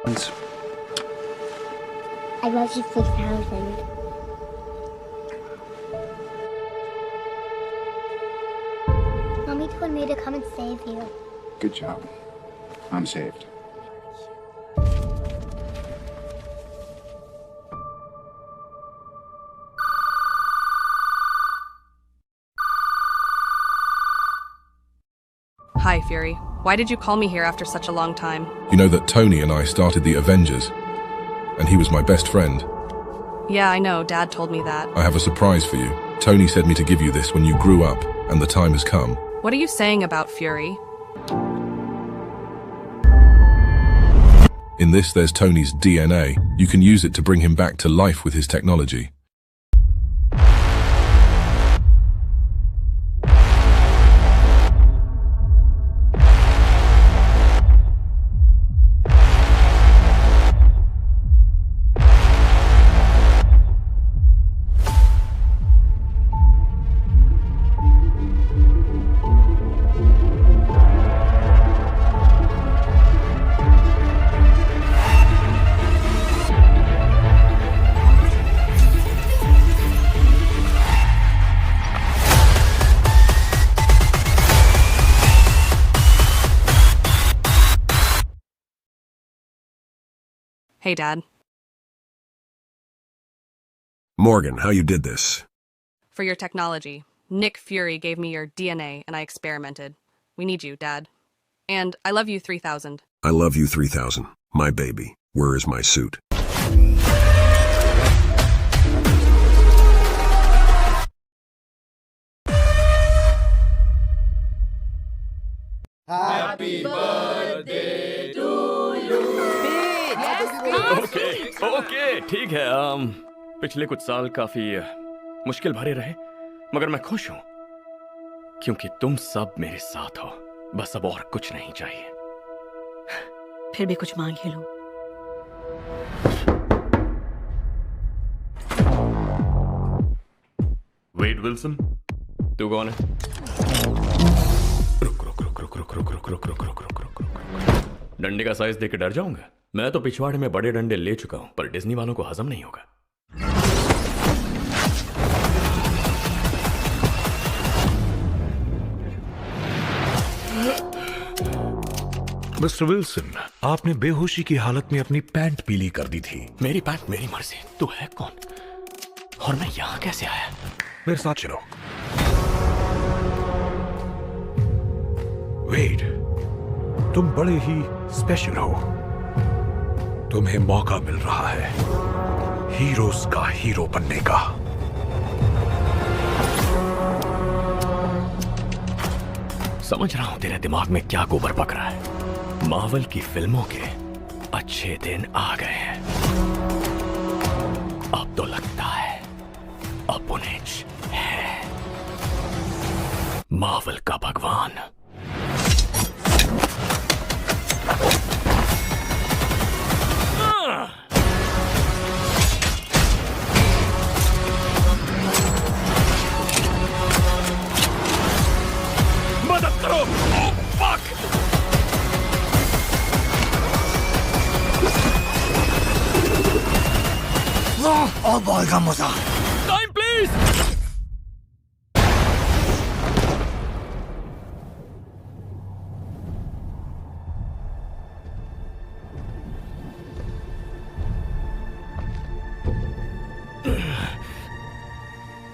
I love you 3000. Mommy told me to come and save you. Good job. I'm saved. Hi, Fury. Why did you call me here after such a long time? You know that Tony and I started the Avengers, and he was my best friend. Yeah, I know. Dad told me that. I have a surprise for you. Tony said me to give you this when you grew up, and the time has come. What are you saying about Fury? In this, there's Tony's DNA. You can use it to bring him back to life with his technology. Hey, Dad. Morgan, how you did this? For your technology, Nick Fury gave me your DNA and I experimented. We need you, Dad. And I love you 3000. I love you 3000. My baby. Where is my suit? Happy birthday to you. Okay ठीक है। पिछले कुछ साल काफी मुश्किल भरे रहे, मगर मैं खुश हूं क्योंकि तुम सब मेरे साथ हो। बस अब और कुछ नहीं चाहिए। फिर भी कुछ मांग ही लो। वेड विल्सन, तू कौन है? रुक रुक रुक रुक रुक रुक रुक रुक रुक रुक रुक रुक रुक। डंडे का साइज देख के डर जाऊंगा? मैं तो पिछवाड़े में बड़े डंडे ले चुका हूं, पर डिज्नी वालों को हजम नहीं होगा। मिस्टर विल्सन, आपने बेहोशी की हालत में अपनी पैंट पीली कर दी थी। मेरी पैंट मेरी मर्जी। तू है कौन और मैं यहां कैसे आया? मेरे साथ चलो। वेड, तुम बड़े ही स्पेशल हो। तुम्हें मौका मिल रहा है हीरोज का हीरो बनने का। समझ रहा हूं तेरे दिमाग में क्या गोबर पक रहा है। मार्वल की फिल्मों के अच्छे दिन आ गए हैं। अब तो लगता है अपुनेच है मार्वल का भगवान। मदद करो। Oh, fuck! और बॉल का मजा। Time please.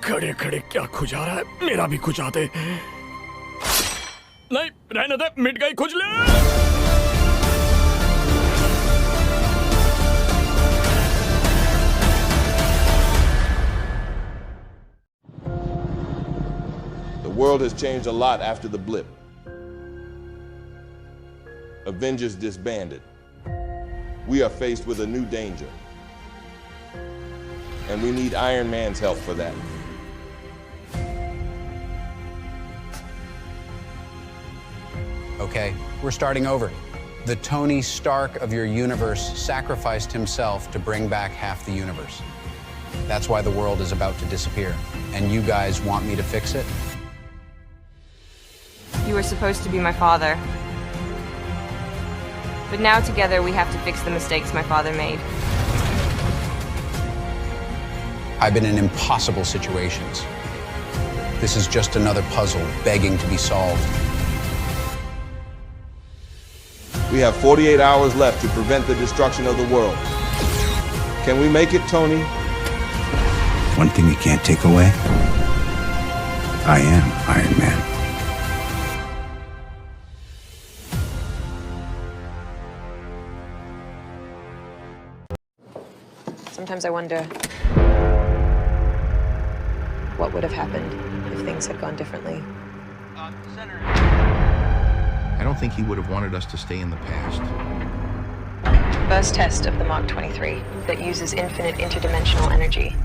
खड़े खड़े क्या खुजा रहा है? मेरा भी खुजा दे। नहीं रहने दे, मिट गई खुजली। The world has changed a lot after the blip. Avengers disbanded. We are faced with a new danger. And we need Iron Man's help for that. Okay, we're starting over. The Tony Stark of your universe sacrificed himself to bring back half the universe. That's why the world is about to disappear. And you guys want me to fix it? You were supposed to be my father. But now together we have to fix the mistakes my father made. I've been in impossible situations. This is just another puzzle begging to be solved. We have 48 hours left to prevent the destruction of the world. Can we make it, Tony? One thing you can't take away, I am Iron Man. Sometimes I wonder what would have happened if things had gone differently. I don't think he would have wanted us to stay in the past. First test of the Mark 23 that uses infinite interdimensional energy.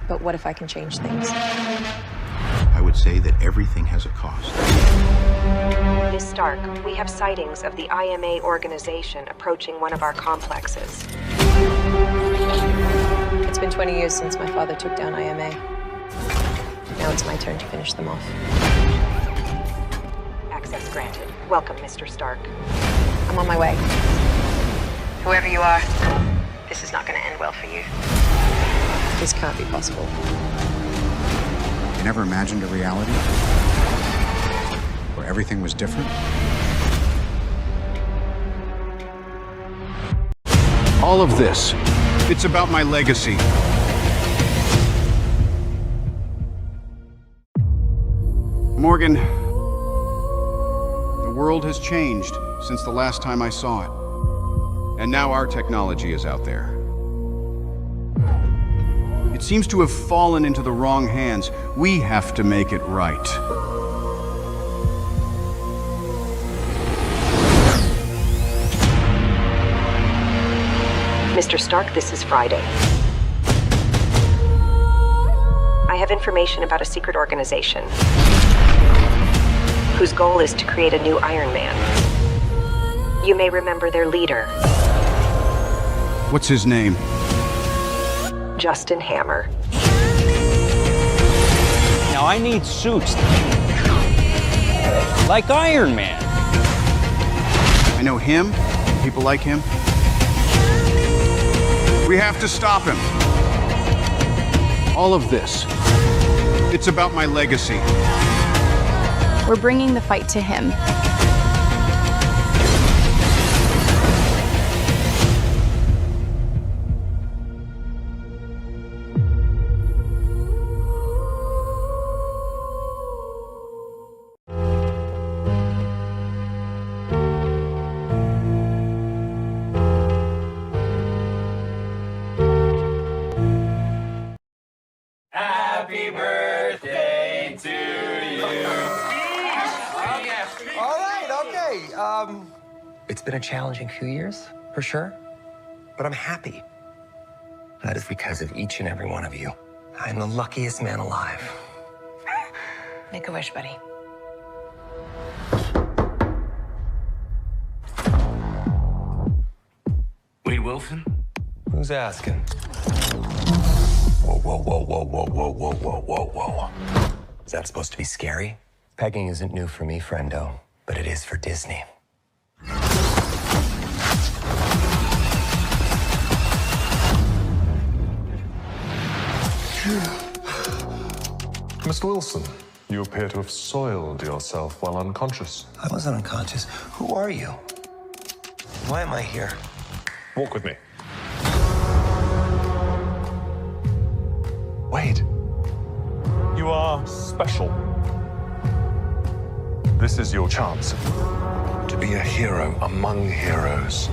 But what if I can change things? I would say that everything has a cost. Miss Stark, we have sightings of the IMA organization approaching one of our complexes. It's been 20 years since my father took down IMA. Now it's my turn to finish them off. Access granted. Welcome, Mr. Stark. I'm on my way. Whoever you are, this is not going to end well for you. This can't be possible. You never imagined a reality where everything was different? All of this, it's about my legacy. Morgan, the world has changed since the last time I saw it. And now our technology is out there. It seems to have fallen into the wrong hands. We have to make it right. Mr. Stark, this is Friday. I have information about a secret organization whose goal is to create a new Iron Man. You may remember their leader. What's his name? Justin Hammer. Now I need suits like Iron Man. I know him, people like him. We have to stop him. All of this, it's about my legacy. We're bringing the fight to him. Happy birthday to you. All right, okay. It's been a challenging few years, for sure. But I'm happy. That is because of each and every one of you. I'm the luckiest man alive. Make a wish, buddy. Wade Wilson? Who's asking? Whoa, whoa, whoa, whoa, whoa, whoa, whoa, whoa, whoa, whoa. Is that supposed to be scary? Pegging isn't new for me, friendo, but it is for Disney. Mr. Wilson, you appear to have soiled yourself while unconscious. I wasn't unconscious. Who are you? Why am I here? Walk with me. Wade, you are special. This is your chance to be a hero among heroes.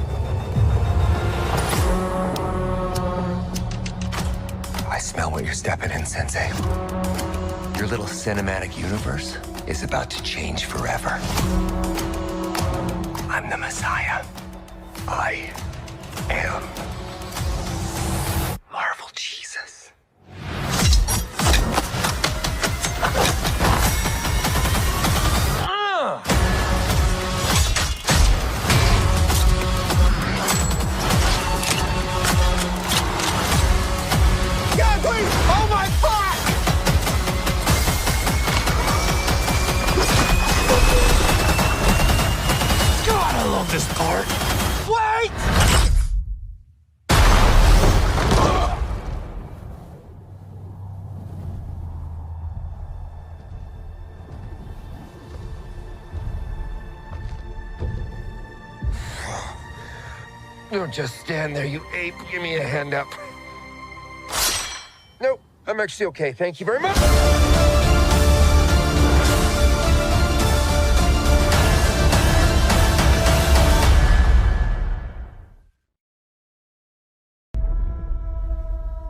I smell what you're stepping in, Sensei. Your little cinematic universe is about to change forever. I'm the Messiah. I am Marvel Jesus. God, please! Oh my fuck! God, I love this part. Wait! Don't just stand there, you ape. Give me a hand up. Nope, I'm actually okay. Thank you very much.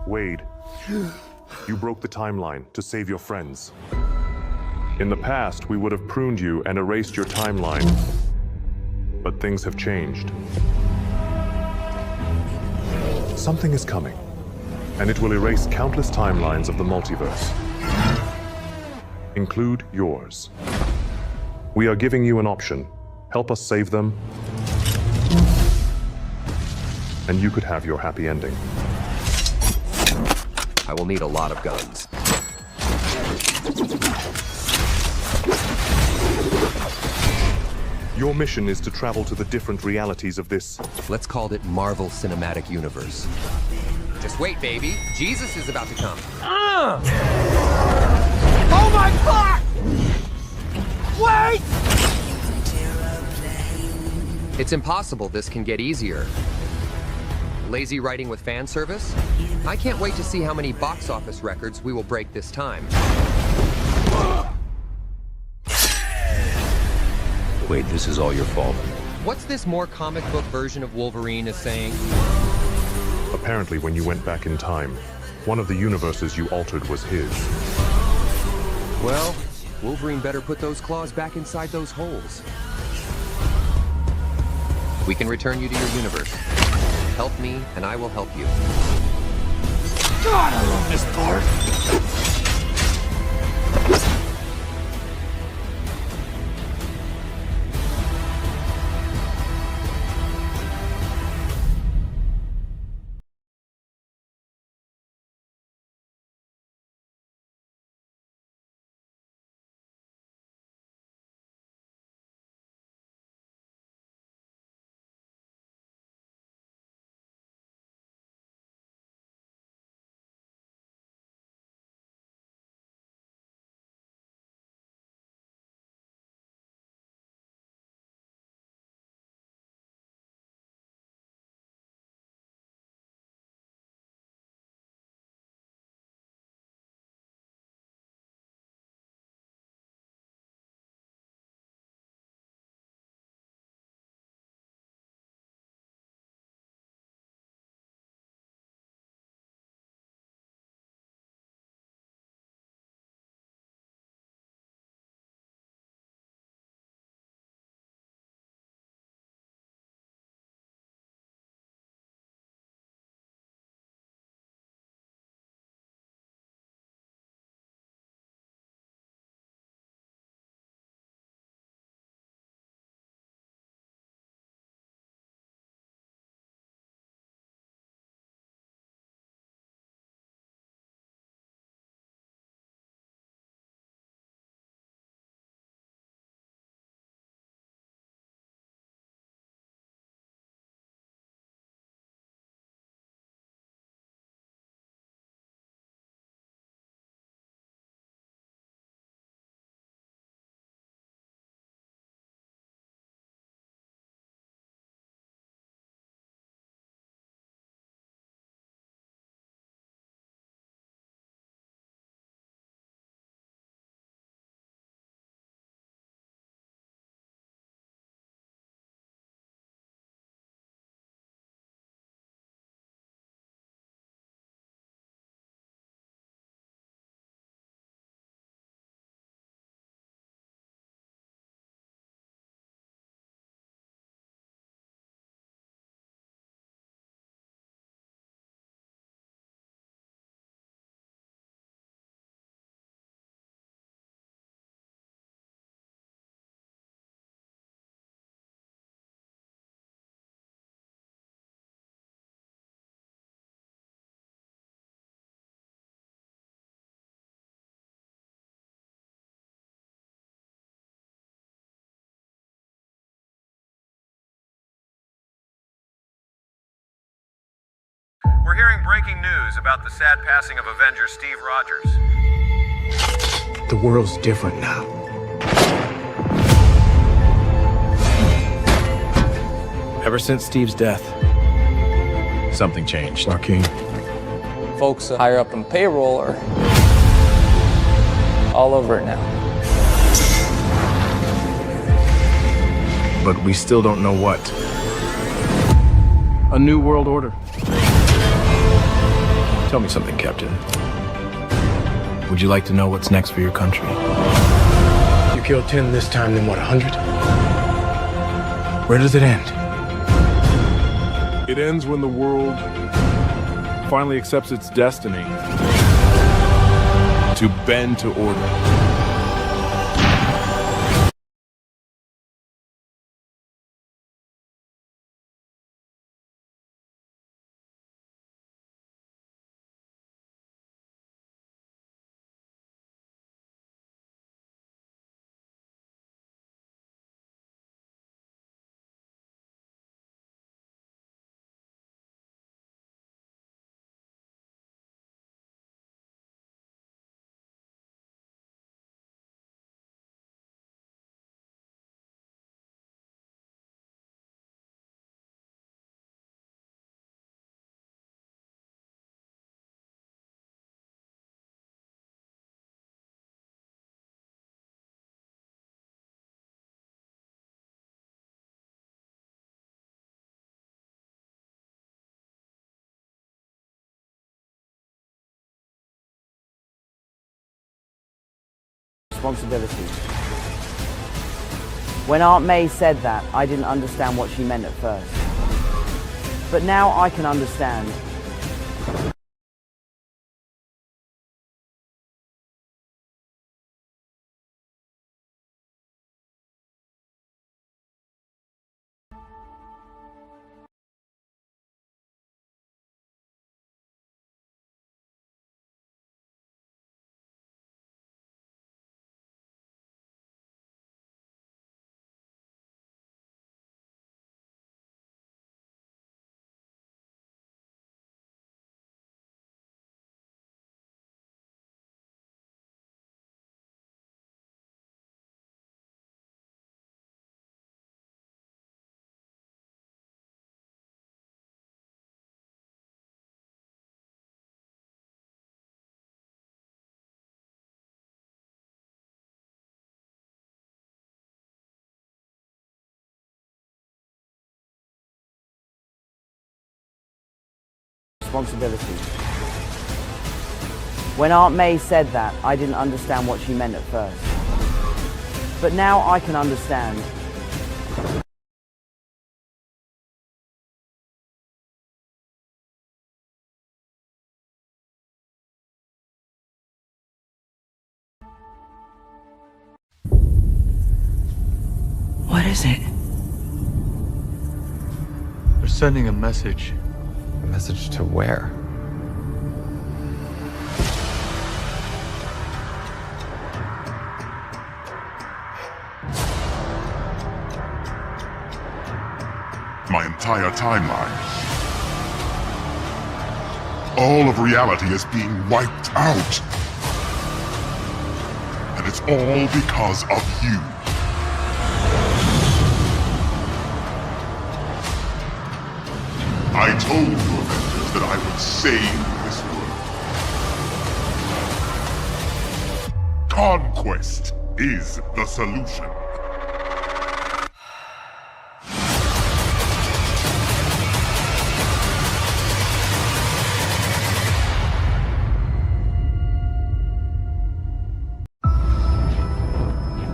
Wade, you broke the timeline to save your friends. In the past, we would have pruned you and erased your timeline. But things have changed. Something is coming, and it will erase countless timelines of the multiverse. Include yours. We are giving you an option. Help us save them, and you could have your happy ending. I will need a lot of guns. Your mission is to travel to the different realities of this. Let's call it Marvel Cinematic Universe. Just wait, baby. Jesus is about to come. Oh my God! Wait! It's impossible this can get easier. Lazy writing with fan service? I can't wait to see how many box office records we will break this time. Wait, this is all your fault. What's this more comic book version of Wolverine is saying? Apparently, when you went back in time, one of the universes you altered was his. Well, Wolverine better put those claws back inside those holes. We can return you to your universe. Help me, and I will help you. God, I love this part! We're hearing breaking news about the sad passing of Avenger Steve Rogers. The world's different now. Ever since Steve's death, something changed. Joaquin. Folks higher up in payroll are all over it now. But we still don't know what. A new world order. Tell me something, Captain. Would you like to know what's next for your country? You killed 10 this time, then what, 100? Where does it end? It ends when the world finally accepts its destiny to bend to order. Responsibility. When Aunt May said that, I didn't understand what she meant at first. But now I can understand. Responsibility. When Aunt May said that, I didn't understand what she meant at first. But now I can understand. What is it? They're sending a message. A message to where? My entire timeline. All of reality is being wiped out. And it's all because of you. I told you, Avengers, that I would save this world. Conquest is the solution.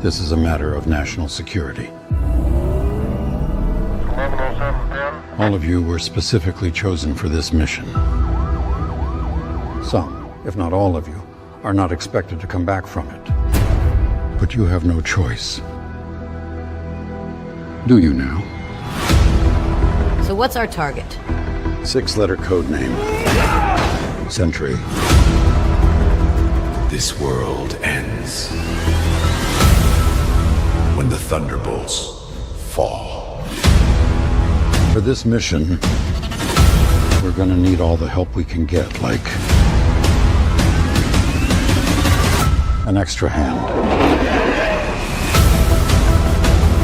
This is a matter of national security. All of you were specifically chosen for this mission. Some, if not all of you, are not expected to come back from it. But you have no choice. Do you now? So what's our target? 6-letter code name. Sentry. This world ends when the Thunderbolts fall. For this mission, we're gonna need all the help we can get, like an extra hand.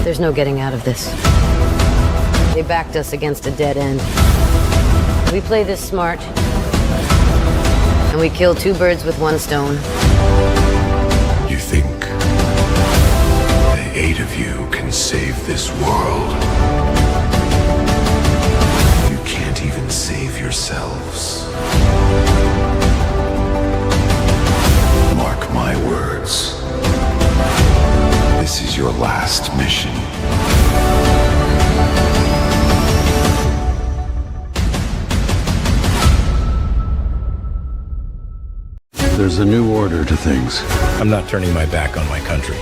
There's no getting out of this. They backed us against a dead end. We play this smart, and we kill two birds with one stone. You think the 8 of you can save this world? You can't even save yourselves. Mark my words. This is your last mission. There's a new order to things. I'm not turning my back on my country.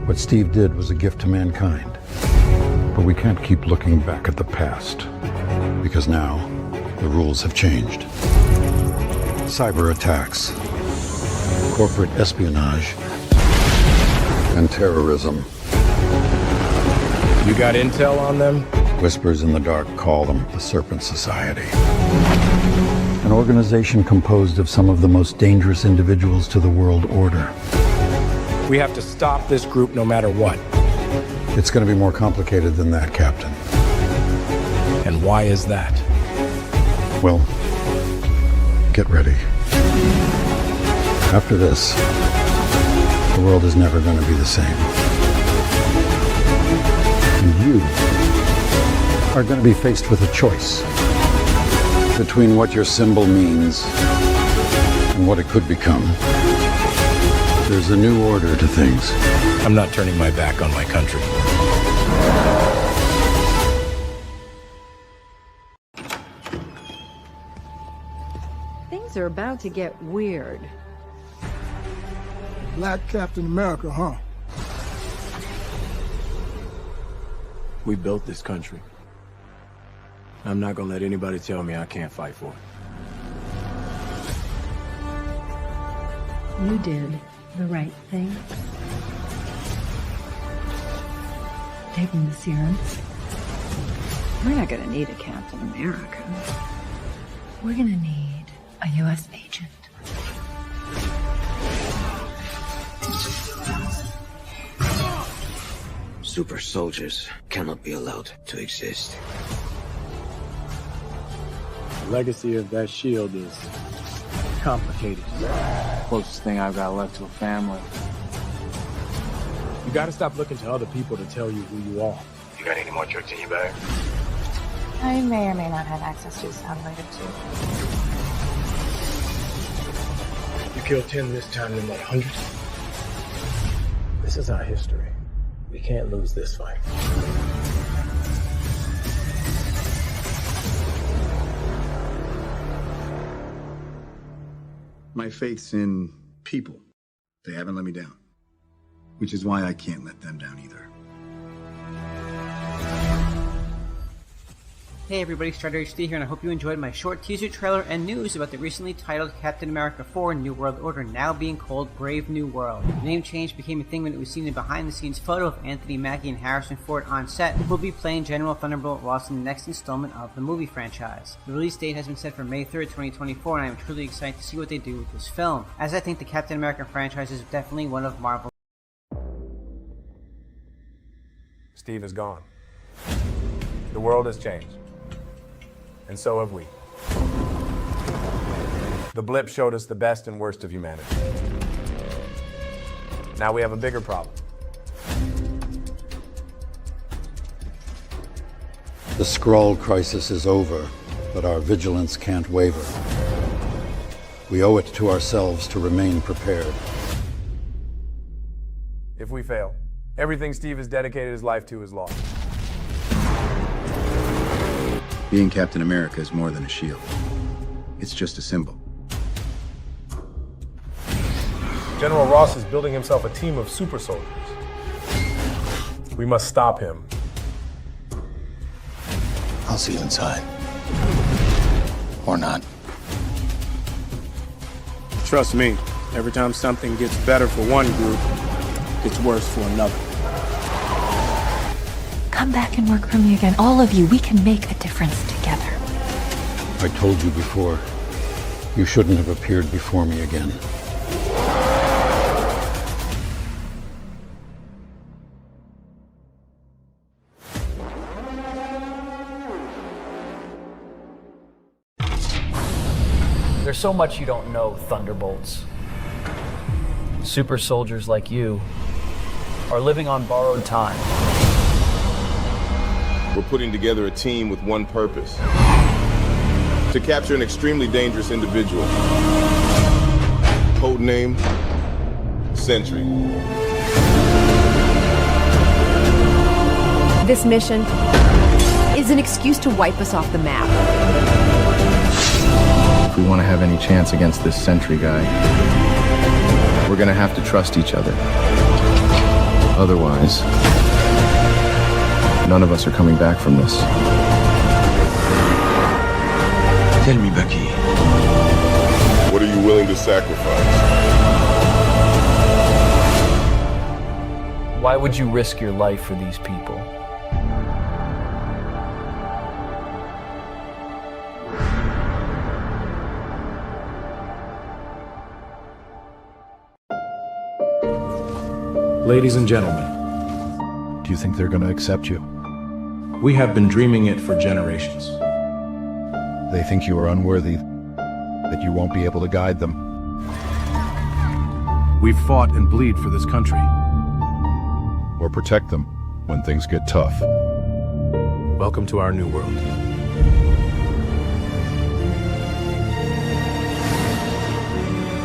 What Steve did was a gift to mankind. But we can't keep looking back at the past. Because now, the rules have changed. Cyber attacks, corporate espionage, and terrorism. You got intel on them? Whispers in the dark call them the Serpent Society. An organization composed of some of the most dangerous individuals to the world order. We have to stop this group no matter what. It's going to be more complicated than that, Captain. And why is that? Well, get ready. After this, the world is never going to be the same. And you are going to be faced with a choice between what your symbol means and what it could become. There's a new order to things. I'm not turning my back on my country. Things are about to get weird. Black Captain America, huh? We built this country. I'm not gonna let anybody tell me I can't fight for it. You did the right thing. Taking the serum. We're not gonna need a Captain America. We're gonna need a U.S. agent. Super soldiers cannot be allowed to exist. The legacy of that shield is complicated. Closest thing I've got left to a family. You gotta stop looking to other people to tell you who you are. You got any more tricks in your bag? I may or may not have access to a sound later too. You killed 10 this time and what, 100? This is our history. We can't lose this fight. My faith's in people. They haven't let me down. Which is why I can't let them down either. Hey everybody, Strider HD here, and I hope you enjoyed my short teaser trailer and news about the recently titled Captain America 4 New World Order, now being called Brave New World. The name change became a thing when it was seen in a behind-the-scenes photo of Anthony Mackie and Harrison Ford on set, who will be playing General Thunderbolt Ross in the next installment of the movie franchise. The release date has been set for May 3rd, 2024, and I am truly excited to see what they do with this film, as I think the Captain America franchise is definitely one of Marvel's. Steve is gone. The world has changed. And so have we. The blip showed us the best and worst of humanity. Now we have a bigger problem. The Skrull crisis is over, but our vigilance can't waver. We owe it to ourselves to remain prepared. If we fail, everything Steve has dedicated his life to is lost. Being Captain America is more than a shield. It's just a symbol. General Ross is building himself a team of super soldiers. We must stop him. I'll see you inside. Or not. Trust me, every time something gets better for one group, it gets worse for another. Come back and work for me again. All of you. We can make a difference together. I told you before, you shouldn't have appeared before me again. There's so much you don't know, Thunderbolts. Super soldiers like you are living on borrowed time. We're putting together a team with one purpose: to capture an extremely dangerous individual. Code name, Sentry. This mission is an excuse to wipe us off the map. If we want to have any chance against this Sentry guy, we're gonna have to trust each other. Otherwise, none of us are coming back from this. Tell me, Bucky. What are you willing to sacrifice? Why would you risk your life for these people? Ladies and gentlemen, do you think they're going to accept you? We have been dreaming it for generations. They think you are unworthy, that you won't be able to guide them. We've fought and bleed for this country. Or protect them when things get tough. Welcome to our new world.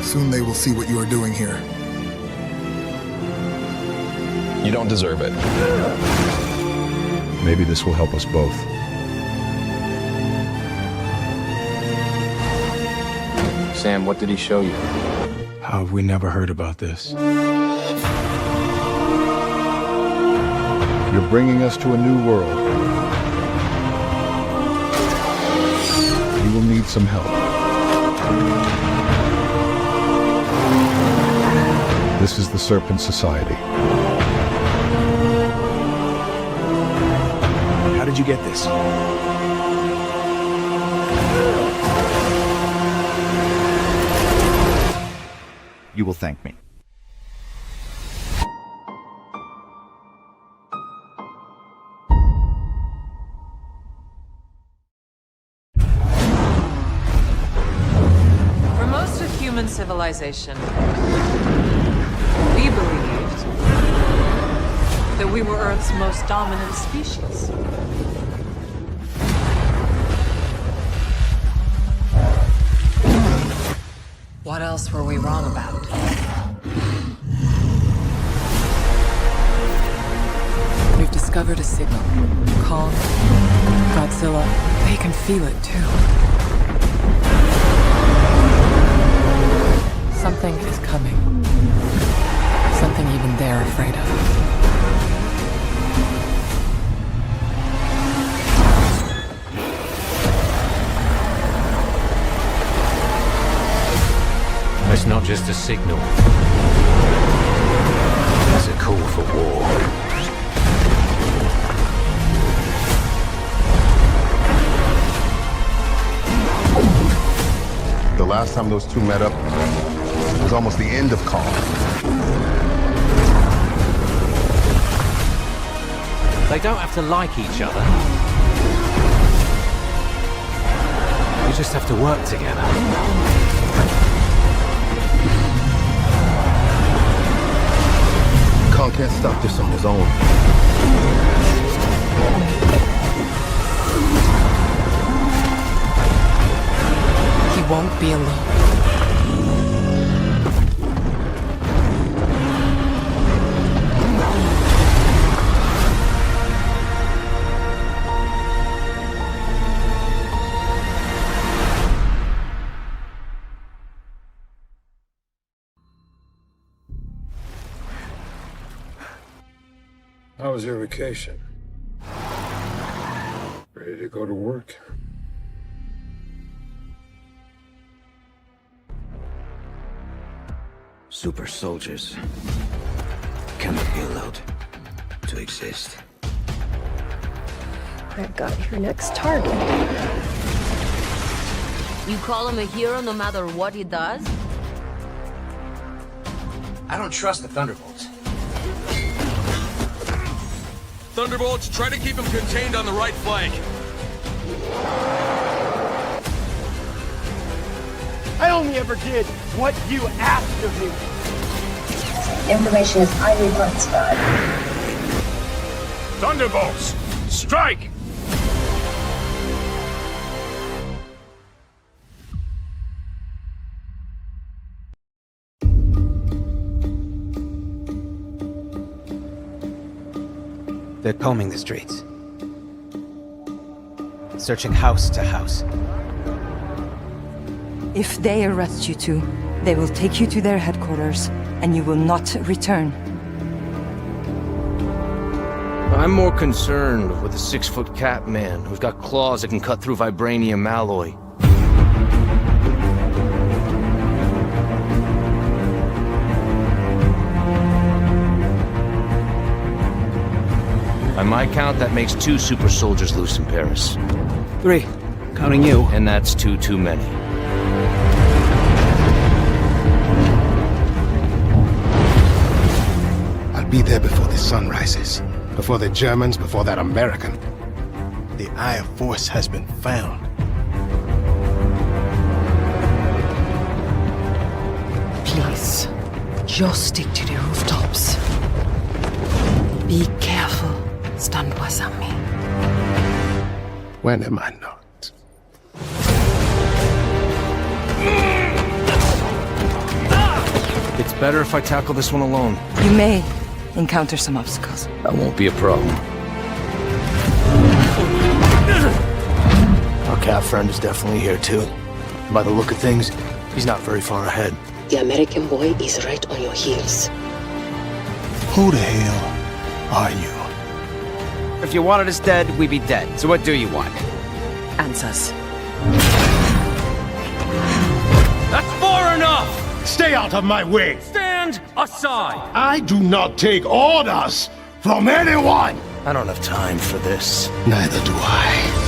Soon they will see what you are doing here. You don't deserve it. Maybe this will help us both. Sam, what did he show you? How have we never heard about this? You're bringing us to a new world. You will need some help. This is the Serpent Society. How did you get this? You will thank me. For most of human civilization, we believed that we were Earth's most dominant species. What else were we wrong about? We've discovered a signal. Kong, Godzilla, they can feel it too. Something is coming. Something even they're afraid of. It's not just a signal. It's a call for war. The last time those two met up was almost the end of Kong. They don't have to like each other. You just have to work together. Kong can't stop this on his own. He won't be alone. How was your vacation? Ready to go to work? Super soldiers cannot be allowed to exist. I've got your next target. You call him a hero no matter what he does? I don't trust the Thunderbolts. Thunderbolts, try to keep him contained on the right flank. I only ever did what you asked of me. Information is highly classified. Thunderbolts, strike! They're combing the streets. Searching house to house. If they arrest you two, they will take you to their headquarters, and you will not return. I'm more concerned with a 6-foot cat man who's got claws that can cut through vibranium alloy. By my count, that makes 2 super soldiers loose in Paris. 3, counting you. And that's 2 too many. I'll be there before the sun rises. Before the Germans, before that American. The Eye of Force has been found. Please, just stick to the rooftops. Be careful, Stanwasami. When am I not? It's better if I tackle this one alone. You may encounter some obstacles. That won't be a problem. Our cat friend is definitely here too. By the look of things, he's not very far ahead. The American boy is right on your heels. Who the hell are you? If you wanted us dead, we'd be dead. So what do you want? Answers. That's far enough! Stay out of my way! Stand aside! I do not take orders from anyone! I don't have time for this. Neither do I.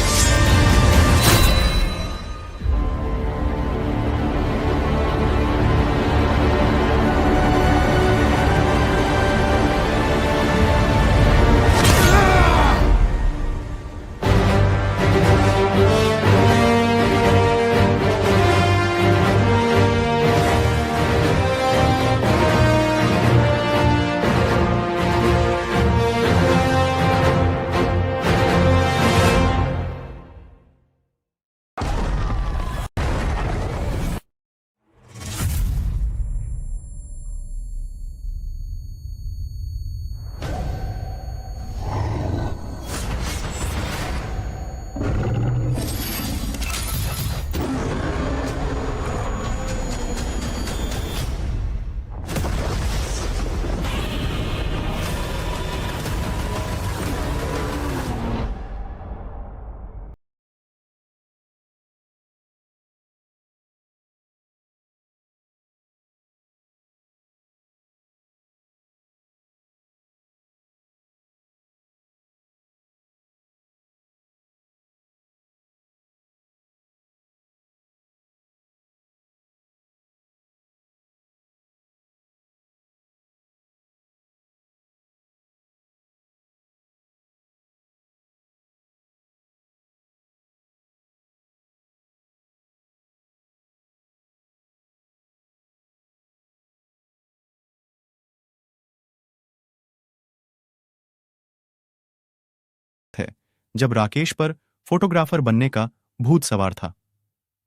है जब राकेश पर photographer बनने का भूत सवार था।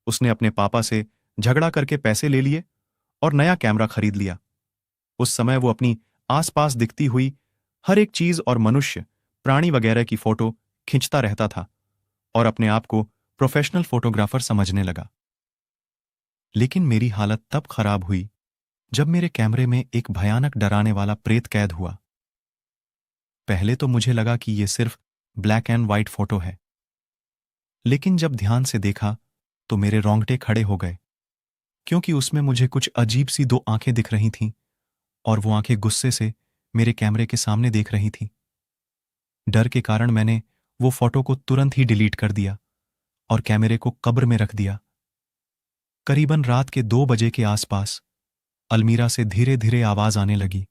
उसने अपने पापा से झगड़ा करके पैसे ले लिए और नया कैमरा खरीद लिया। उस समय वो अपनी आसपास दिखती हुई हर एक चीज और मनुष्य, प्राणी वगैरह की फोटो खींचता रहता था और अपने आप को प्रोफेशनल फोटोग्राफर समझने लगा। लेकिन मेरी हालत तब खराब हुई जब मेरे कैमरे में एक भयानक डराने वाला प्रेत कैद हुआ। पहले तो मुझे लगा कि यह सिर्फ ब्लैक एंड व्हाइट फोटो है, लेकिन जब ध्यान से देखा तो मेरे रोंगटे खड़े हो गए, क्योंकि उसमें मुझे कुछ अजीब सी 2 आंखें दिख रही थीं और वो आंखें गुस्से से मेरे कैमरे के सामने देख रही थीं। डर के कारण मैंने वो फोटो को तुरंत ही डिलीट कर दिया और कैमरे को कब्र में रख दिया। करीबन रात के 2 बजे के आसपास अलमीरा से धीरे धीरे आवाज आने लगी।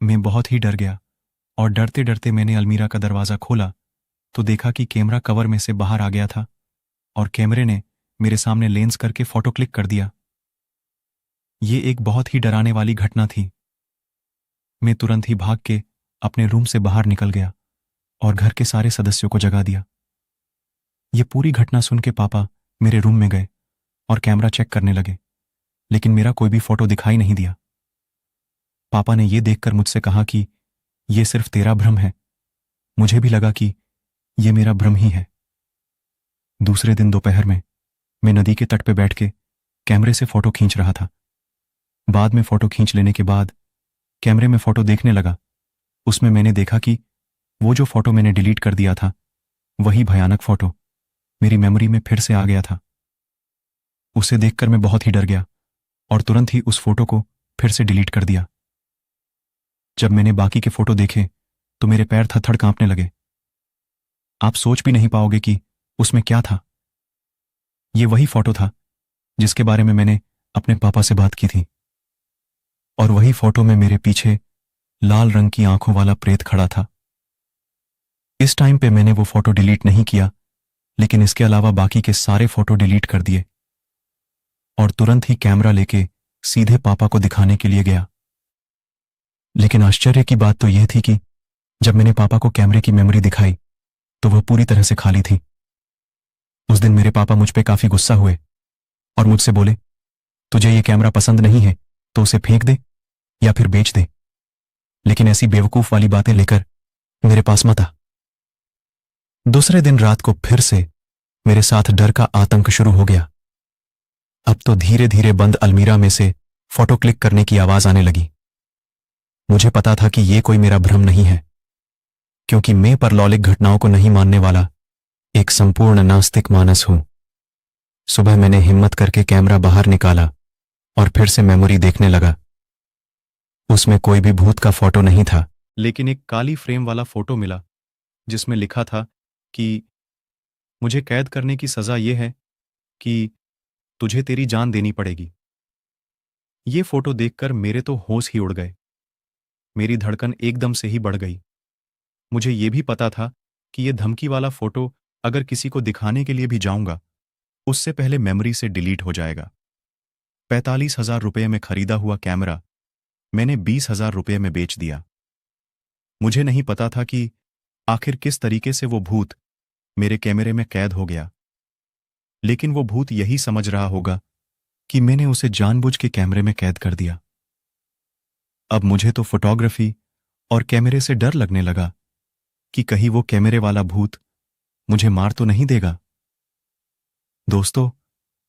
मैं बहुत ही डर गया और डरते डरते मैंने अलमीरा का दरवाजा खोला तो देखा कि कैमरा कवर में से बाहर आ गया था और कैमरे ने मेरे सामने लेंस करके फोटो क्लिक कर दिया। ये एक बहुत ही डराने वाली घटना थी। मैं तुरंत ही भाग के अपने रूम से बाहर निकल गया और घर के सारे सदस्यों को जगा दिया। ये पूरी घटना सुन के पापा मेरे रूम में गए और कैमरा चेक करने लगे, लेकिन मेरा कोई भी फोटो दिखाई नहीं दिया। पापा ने यह देखकर मुझसे कहा कि यह सिर्फ तेरा भ्रम है। मुझे भी लगा कि यह मेरा भ्रम ही है। दूसरे दिन दोपहर में मैं नदी के तट पे बैठ के कैमरे से फोटो खींच रहा था। बाद में फोटो खींच लेने के बाद कैमरे में फोटो देखने लगा। उसमें मैंने देखा कि वो जो फोटो मैंने डिलीट कर दिया था वही भयानक फोटो मेरी मेमोरी में फिर से आ गया था। उसे देखकर मैं बहुत ही डर गया और तुरंत ही उस फोटो को फिर से डिलीट कर दिया। जब मैंने बाकी के फोटो देखे तो मेरे पैर थरथर कांपने लगे। आप सोच भी नहीं पाओगे कि उसमें क्या था। ये वही फोटो था जिसके बारे में मैंने अपने पापा से बात की थी, और वही फोटो में मेरे पीछे लाल रंग की आंखों वाला प्रेत खड़ा था। इस टाइम पे मैंने वो फोटो डिलीट नहीं किया, लेकिन इसके अलावा बाकी के सारे फोटो डिलीट कर दिए और तुरंत ही कैमरा लेके सीधे पापा को दिखाने के लिए गया। लेकिन आश्चर्य की बात तो यह थी कि जब मैंने पापा को कैमरे की मेमोरी दिखाई तो वह पूरी तरह से खाली थी। उस दिन मेरे पापा मुझ पे काफी गुस्सा हुए और मुझसे बोले, तुझे ये कैमरा पसंद नहीं है तो उसे फेंक दे या फिर बेच दे, लेकिन ऐसी बेवकूफ वाली बातें लेकर मेरे पास मत आ। दूसरे दिन रात को फिर से मेरे साथ डर का आतंक शुरू हो गया। अब तो धीरे धीरे बंद अलमीरा में से फोटो क्लिक करने की आवाज आने लगी। मुझे पता था कि यह कोई मेरा भ्रम नहीं है, क्योंकि मैं परलौकिक घटनाओं को नहीं मानने वाला एक संपूर्ण नास्तिक मानस हूं। सुबह मैंने हिम्मत करके कैमरा बाहर निकाला और फिर से मेमोरी देखने लगा। उसमें कोई भी भूत का फोटो नहीं था, लेकिन एक काली फ्रेम वाला फोटो मिला जिसमें लिखा था कि मुझे कैद करने की सजा यह है कि तुझे तेरी जान देनी पड़ेगी। ये फोटो देखकर मेरे तो होश ही उड़ गए। मेरी धड़कन एकदम से ही बढ़ गई। मुझे यह भी पता था कि यह धमकी वाला फोटो अगर किसी को दिखाने के लिए भी जाऊंगा उससे पहले मेमोरी से डिलीट हो जाएगा। 45,000 रुपये में खरीदा हुआ कैमरा मैंने 20,000 रुपये में बेच दिया। मुझे नहीं पता था कि आखिर किस तरीके से वो भूत मेरे कैमरे में कैद हो गया, लेकिन वो भूत यही समझ रहा होगा कि मैंने उसे जानबूझ के कैमरे में कैद कर दिया। अब मुझे तो फोटोग्राफी और कैमरे से डर लगने लगा कि कहीं वो कैमरे वाला भूत मुझे मार तो नहीं देगा। दोस्तों,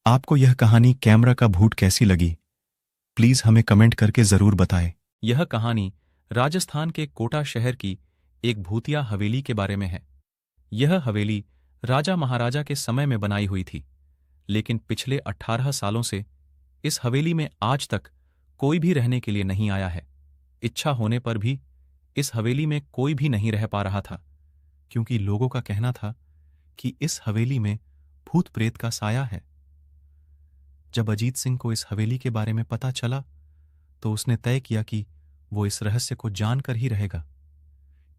आपको यह कहानी कैमरा का भूत कैसी लगी? प्लीज हमें कमेंट करके जरूर बताएं। यह कहानी राजस्थान के कोटा शहर की एक भूतिया हवेली के बारे में है। यह हवेली राजा महाराजा के समय में बनाई हुई थी, लेकिन पिछले 18 सालों से इस हवेली में आज तक कोई भी रहने के लिए नहीं आया है। इच्छा होने पर भी इस हवेली में कोई भी नहीं रह पा रहा था, क्योंकि लोगों का कहना था कि इस हवेली में भूत प्रेत का साया है। जब अजीत सिंह को इस हवेली के बारे में पता चला तो उसने तय किया कि वो इस रहस्य को जानकर ही रहेगा।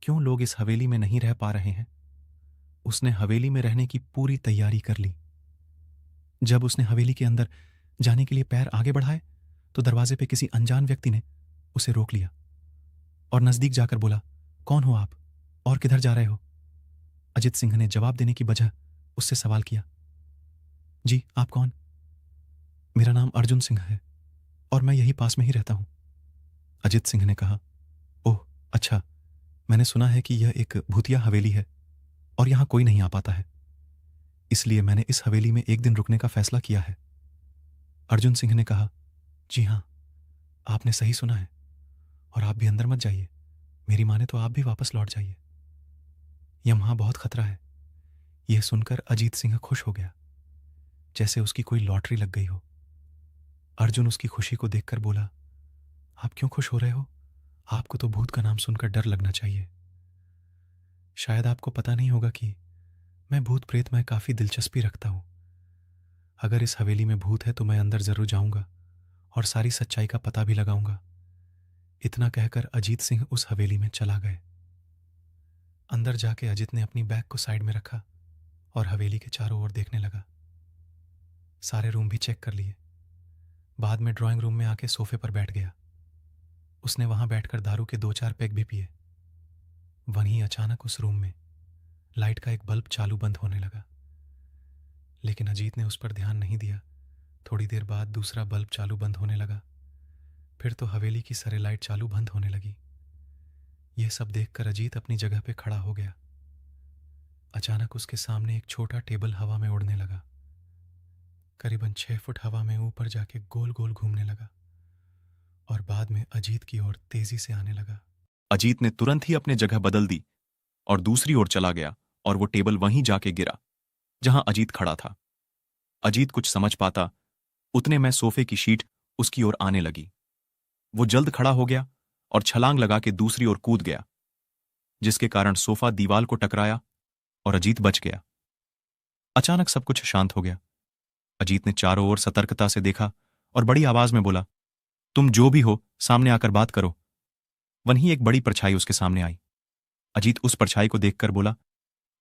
क्यों लोग इस हवेली में नहीं रह पा रहे हैं? उसने हवेली में रहने की पूरी तैयारी कर ली। जब उसने हवेली के अंदर जाने के लिए पैर आगे बढ़ाए तो दरवाजे पे किसी अनजान व्यक्ति ने उसे रोक लिया और नजदीक जाकर बोला, कौन हो आप और किधर जा रहे हो? अजित सिंह ने जवाब देने की बजाय उससे सवाल किया, जी आप कौन? मेरा नाम अर्जुन सिंह है और मैं यही पास में ही रहता हूं। अजित सिंह ने कहा, ओह अच्छा, मैंने सुना है कि यह एक भूतिया हवेली है और यहां कोई नहीं आ पाता है, इसलिए मैंने इस हवेली में एक दिन रुकने का फैसला किया है। अर्जुन सिंह ने कहा, जी हां, आपने सही सुना है और आप भी अंदर मत जाइए। मेरी माने तो आप भी वापस लौट जाइए। यहां बहुत खतरा है। यह सुनकर अजीत सिंह खुश हो गया, जैसे उसकी कोई लॉटरी लग गई हो। अर्जुन उसकी खुशी को देखकर बोला, आप क्यों खुश हो रहे हो? आपको तो भूत का नाम सुनकर डर लगना चाहिए। शायद आपको पता नहीं होगा कि मैं भूत प्रेत में काफ़ी दिलचस्पी रखता हूँ। अगर इस हवेली में भूत है तो मैं अंदर ज़रूर जाऊँगा और सारी सच्चाई का पता भी लगाऊंगा। इतना कहकर अजीत सिंह उस हवेली में चला गए। अंदर जाके अजीत ने अपनी बैग को साइड में रखा और हवेली के चारों ओर देखने लगा। सारे रूम भी चेक कर लिए। बाद में ड्राइंग रूम में आके सोफे पर बैठ गया। उसने वहां बैठकर दारू के 2-4 पैक भी पिए। वहीं अचानक उस रूम में लाइट का एक बल्ब चालू बंद होने लगा, लेकिन अजीत ने उस पर ध्यान नहीं दिया। थोड़ी देर बाद दूसरा बल्ब चालू बंद होने लगा। फिर तो हवेली की सारी लाइट चालू बंद होने लगी। यह सब देखकर अजीत अपनी जगह पे खड़ा हो गया। अचानक उसके सामने एक छोटा टेबल हवा में उड़ने लगा। करीबन 6 फुट हवा में ऊपर जाके गोल गोल घूमने लगा और बाद में अजीत की ओर तेजी से आने लगा। अजीत ने तुरंत ही अपने जगह बदल दी और दूसरी ओर चला गया और वो टेबल वहीं जाके गिरा जहां अजीत खड़ा था। अजीत कुछ समझ पाता उतने में सोफे की शीट उसकी ओर आने लगी। वो जल्द खड़ा हो गया और छलांग लगा के दूसरी ओर कूद गया, जिसके कारण सोफा दीवार को टकराया और अजीत बच गया। अचानक सब कुछ शांत हो गया। अजीत ने चारों ओर सतर्कता से देखा और बड़ी आवाज में बोला, तुम जो भी हो सामने आकर बात करो। वहीं एक बड़ी परछाई उसके सामने आई। अजीत उस परछाई को देखकर बोला,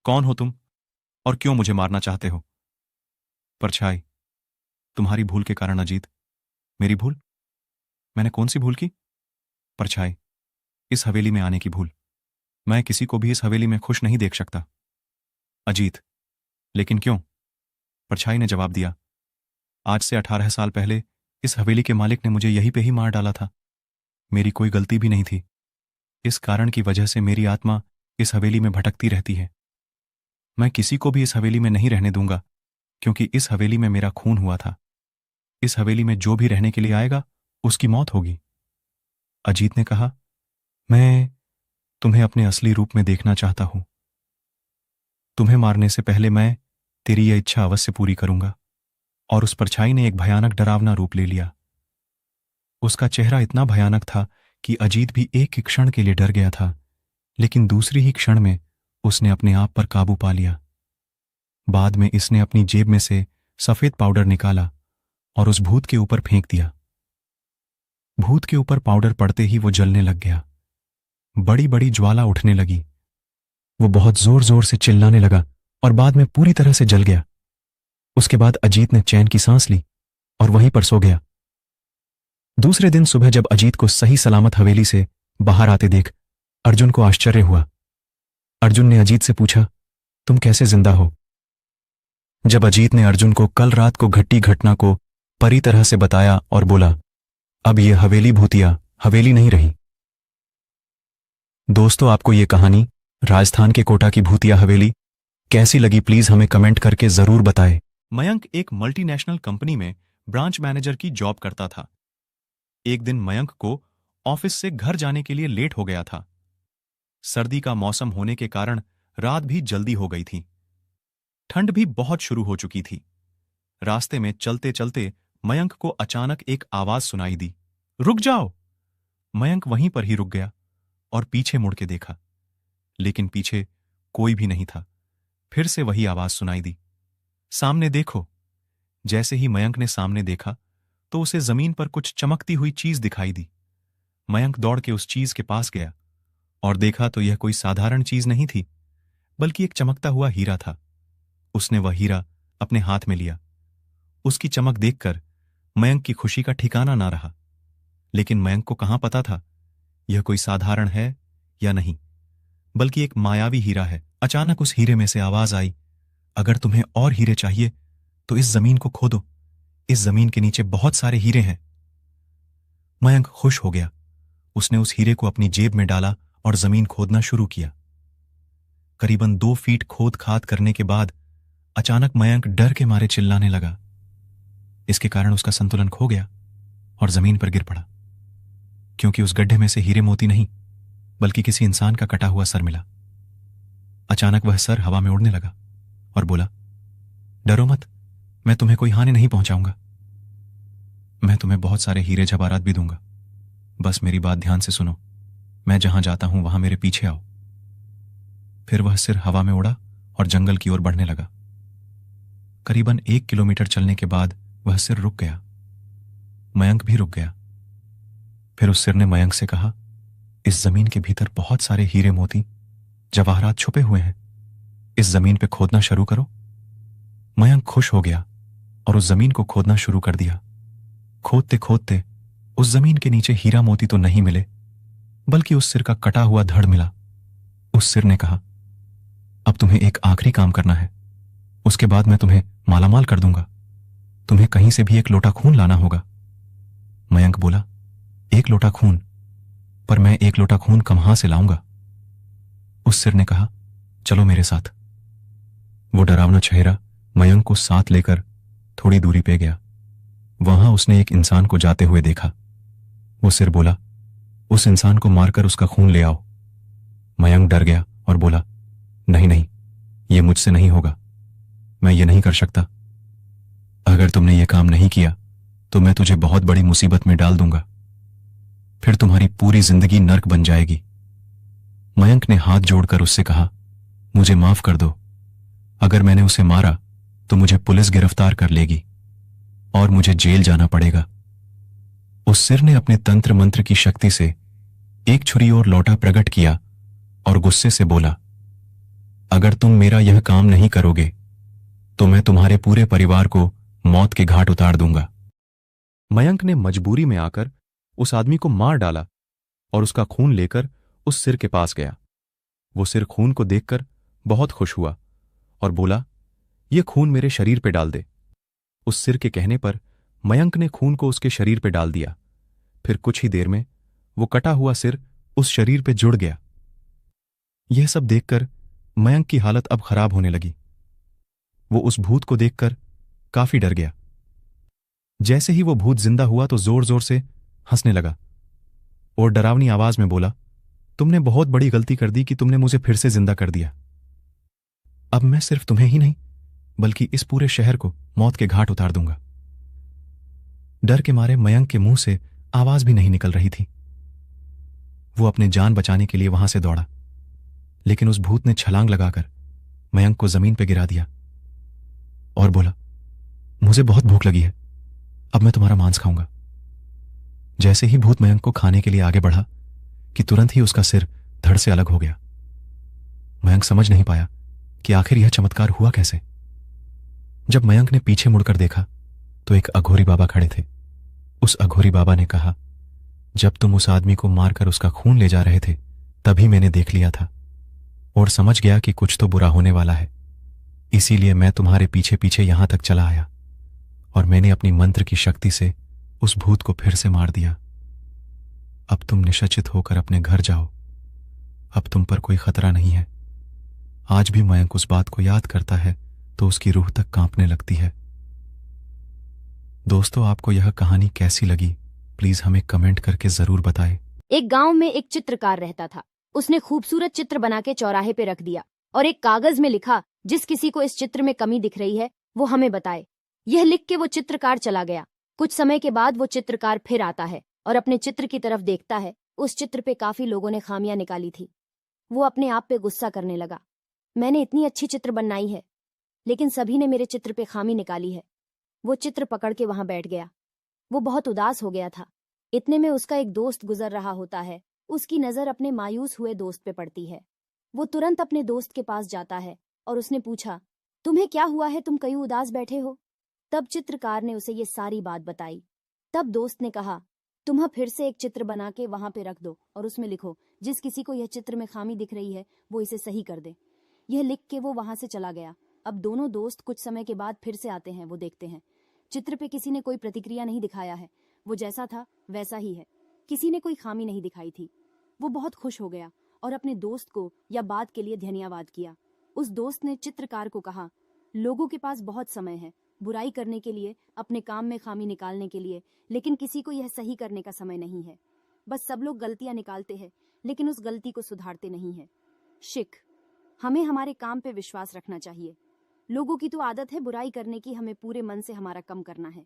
कौन हो तुम और क्यों मुझे मारना चाहते हो? परछाई, तुम्हारी भूल के कारण अजीत। मेरी भूल? मैंने कौन सी भूल की? परछाई, इस हवेली में आने की भूल। मैं किसी को भी इस हवेली में खुश नहीं देख सकता। अजीत, लेकिन क्यों? परछाई ने जवाब दिया, आज से 18 साल पहले इस हवेली के मालिक ने मुझे यहीं पे ही मार डाला था। मेरी कोई गलती भी नहीं थी। इस कारण की वजह से मेरी आत्मा इस हवेली में भटकती रहती है। मैं किसी को भी इस हवेली में नहीं रहने दूंगा, क्योंकि इस हवेली में मेरा खून हुआ था। इस हवेली में जो भी रहने के लिए आएगा उसकी मौत होगी। अजीत ने कहा, मैं तुम्हें अपने असली रूप में देखना चाहता हूं। तुम्हें मारने से पहले मैं तेरी यह इच्छा अवश्य पूरी करूंगा। और उस परछाई ने एक भयानक डरावना रूप ले लिया। उसका चेहरा इतना भयानक था कि अजीत भी एक क्षण के लिए डर गया था, लेकिन दूसरी ही क्षण में उसने अपने आप पर काबू पा लिया। बाद में इसने अपनी जेब में से सफेद पाउडर निकाला और उस भूत के ऊपर फेंक दिया। भूत के ऊपर पाउडर पड़ते ही वो जलने लग गया। बड़ी बड़ी ज्वाला उठने लगी। वो बहुत जोर जोर से चिल्लाने लगा और बाद में पूरी तरह से जल गया। उसके बाद अजीत ने चैन की सांस ली और वहीं पर सो गया। दूसरे दिन सुबह जब अजीत को सही सलामत हवेली से बाहर आते देख अर्जुन को आश्चर्य हुआ। अर्जुन ने अजीत से पूछा, तुम कैसे जिंदा हो? जब अजीत ने अर्जुन को कल रात को घटी घटना को परी तरह से बताया और बोला, अब यह हवेली भूतिया हवेली नहीं रही। दोस्तों, आपको यह कहानी राजस्थान के कोटा की भूतिया हवेली कैसी लगी प्लीज हमें कमेंट करके जरूर बताएं। मयंक एक मल्टीनेशनल कंपनी में ब्रांच मैनेजर की जॉब करता था। एक दिन मयंक को ऑफिस से घर जाने के लिए लेट हो गया था। सर्दी का मौसम होने के कारण रात भी जल्दी हो गई थी। ठंड भी बहुत शुरू हो चुकी थी। रास्ते में चलते चलते मयंक को अचानक एक आवाज सुनाई दी, रुक जाओ। मयंक वहीं पर ही रुक गया और पीछे मुड़ के देखा, लेकिन पीछे कोई भी नहीं था। फिर से वही आवाज सुनाई दी, सामने देखो। जैसे ही मयंक ने सामने देखा तो उसे जमीन पर कुछ चमकती हुई चीज दिखाई दी। मयंक दौड़ के उस चीज के पास गया और देखा तो यह कोई साधारण चीज नहीं थी, बल्कि एक चमकता हुआ हीरा था। उसने वह हीरा अपने हाथ में लिया। उसकी चमक देखकर मयंक की खुशी का ठिकाना ना रहा। लेकिन मयंक को कहां पता था यह कोई साधारण है या नहीं, बल्कि एक मायावी हीरा है। अचानक उस हीरे में से आवाज आई, अगर तुम्हें और हीरे चाहिए तो इस जमीन को खोदो। इस जमीन के नीचे बहुत सारे हीरे हैं। मयंक खुश हो गया। उसने उस हीरे को अपनी जेब में डाला और जमीन खोदना शुरू किया। करीबन 2 फीट खोद खाद करने के बाद अचानक मयंक डर के मारे चिल्लाने लगा। इसके कारण उसका संतुलन खो गया और जमीन पर गिर पड़ा, क्योंकि उस गड्ढे में से हीरे मोती नहीं बल्कि किसी इंसान का कटा हुआ सर मिला। अचानक वह सर हवा में उड़ने लगा और बोला, डरो मत, मैं तुम्हें कोई हानि नहीं पहुंचाऊंगा। मैं तुम्हें बहुत सारे हीरे जवाहरात भी दूंगा। बस मेरी बात ध्यान से सुनो। मैं जहां जाता हूं वहां मेरे पीछे आओ। फिर वह सिर हवा में उड़ा और जंगल की ओर बढ़ने लगा। करीबन 1 किलोमीटर चलने के बाद वह सिर रुक गया। मयंक भी रुक गया। फिर उस सिर ने मयंक से कहा, इस जमीन के भीतर बहुत सारे हीरे मोती जवाहरात छुपे हुए हैं, इस जमीन पे खोदना शुरू करो। मयंक खुश हो गया और उस जमीन को खोदना शुरू कर दिया। खोदते खोदते उस जमीन के नीचे हीरा मोती तो नहीं मिले, बल्कि उस सिर का कटा हुआ धड़ मिला। उस सिर ने कहा, अब तुम्हें एक आखिरी काम करना है, उसके बाद मैं तुम्हें मालामाल कर दूंगा। तुम्हें कहीं से भी 1 लोटा खून लाना होगा। मयंक बोला, 1 लोटा खून? पर मैं 1 लोटा खून कहां से लाऊंगा? उस सिर ने कहा, चलो मेरे साथ। वो डरावना चेहरा मयंक को साथ लेकर थोड़ी दूरी पे गया। वहां उसने एक इंसान को जाते हुए देखा। वो सिर बोला, उस इंसान को मारकर उसका खून ले आओ। मयंक डर गया और बोला, नहीं नहीं, ये मुझसे नहीं होगा, मैं ये नहीं कर सकता। अगर तुमने ये काम नहीं किया तो मैं तुझे बहुत बड़ी मुसीबत में डाल दूंगा, फिर तुम्हारी पूरी जिंदगी नर्क बन जाएगी। मयंक ने हाथ जोड़कर उससे कहा, मुझे माफ कर दो, अगर मैंने उसे मारा तो मुझे पुलिस गिरफ्तार कर लेगी और मुझे जेल जाना पड़ेगा। उस सिर ने अपने तंत्र मंत्र की शक्ति से एक छुरी और लौटा प्रकट किया और गुस्से से बोला, अगर तुम मेरा यह काम नहीं करोगे तो मैं तुम्हारे पूरे परिवार को मौत के घाट उतार दूंगा। मयंक ने मजबूरी में आकर उस आदमी को मार डाला और उसका खून लेकर उस सिर के पास गया। वो सिर खून को देखकर बहुत खुश हुआ और बोला, ये खून मेरे शरीर पे डाल दे। उस सिर के कहने पर मयंक ने खून को उसके शरीर पे डाल दिया। फिर कुछ ही देर में वो कटा हुआ सिर उस शरीर पे जुड़ गया। यह सब देखकर मयंक की हालत अब खराब होने लगी। वो उस भूत को देखकर काफी डर गया। जैसे ही वो भूत जिंदा हुआ तो जोर जोर से हंसने लगा और डरावनी आवाज में बोला, तुमने बहुत बड़ी गलती कर दी कि तुमने मुझे फिर से जिंदा कर दिया। अब मैं सिर्फ तुम्हें ही नहीं बल्कि इस पूरे शहर को मौत के घाट उतार दूंगा। डर के मारे मयंक के मुंह से आवाज भी नहीं निकल रही थी। वो अपने जान बचाने के लिए वहां से दौड़ा, लेकिन उस भूत ने छलांग लगाकर मयंक को जमीन पर गिरा दिया और बोला, मुझे बहुत भूख लगी है, अब मैं तुम्हारा मांस खाऊंगा। जैसे ही भूत मयंक को खाने के लिए आगे बढ़ा कि तुरंत ही उसका सिर धड़ से अलग हो गया। मयंक समझ नहीं पाया कि आखिर यह चमत्कार हुआ कैसे। जब मयंक ने पीछे मुड़कर देखा तो एक अघोरी बाबा खड़े थे। उस अघोरी बाबा ने कहा, जब तुम उस आदमी को मारकर उसका खून ले जा रहे थे तभी मैंने देख लिया था और समझ गया कि कुछ तो बुरा होने वाला है, इसीलिए मैं तुम्हारे पीछे पीछे यहां तक चला आया और मैंने अपनी मंत्र की शक्ति से उस भूत को फिर से मार दिया। अब तुम निश्चित होकर अपने घर जाओ, अब तुम पर कोई खतरा नहीं है। आज भी मयंक उस बात को याद करता है तो उसकी रूह तक कांपने लगती है। दोस्तों, आपको यह कहानी कैसी लगी प्लीज हमें कमेंट करके जरूर बताएं। एक गांव में एक चित्रकार रहता था। उसने खूबसूरत चित्र बना के चौराहे पे रख दिया और एक कागज में लिखा, जिस किसी को इस चित्र में कमी दिख रही है वो हमें बताए। यह लिख के वो चित्रकार चला गया। कुछ समय के बाद वो चित्रकार फिर आता है और अपने चित्र की तरफ देखता है। उस चित्र पे काफी लोगों ने खामियां निकाली थी। वो अपने आप पे गुस्सा करने लगा, मैंने इतनी अच्छी चित्र बनाई है लेकिन सभी ने मेरे चित्र पे खामी निकाली है। वो चित्र पकड़ के वहां बैठ गया। वो बहुत उदास हो गया था। इतने में उसका एक दोस्त गुजर रहा होता है। उसकी नजर अपने मायूस हुए दोस्त पे पड़ती है। वो तुरंत अपने दोस्त के पास जाता है और उसने पूछा, तुम्हें क्या हुआ है, तुम कहीं उदास बैठे हो? तब चित्रकार ने उसे ये सारी बात बताई। तब दोस्त ने कहा, तुम्हें फिर से एक चित्र बना के वहां पे रख दो और उसमें लिखो, जिस किसी को यह चित्र में खामी दिख रही है वो इसे सही कर दे। यह लिख के वो वहां से चला गया। अब दोनों दोस्त कुछ समय के बाद फिर से आते हैं। वो देखते हैं चित्र पे किसी ने कोई प्रतिक्रिया नहीं दिखाया है, वो जैसा था वैसा ही है, किसी ने कोई खामी नहीं दिखाई थी। वो बहुत खुश हो गया और अपने दोस्त को या बात के लिए धन्यवाद किया। उस दोस्त ने चित्रकार को कहा, लोगों के पास बहुत समय है बुराई करने के लिए, अपने काम में खामी निकालने के लिए, लेकिन किसी को यह सही करने का समय नहीं है। बस सब लोग गलतियां निकालते हैं लेकिन उस गलती को सुधारते नहीं है। शिक, हमें हमारे काम पे विश्वास रखना चाहिए। लोगों की तो आदत है बुराई करने की, हमें पूरे मन से हमारा कम करना है।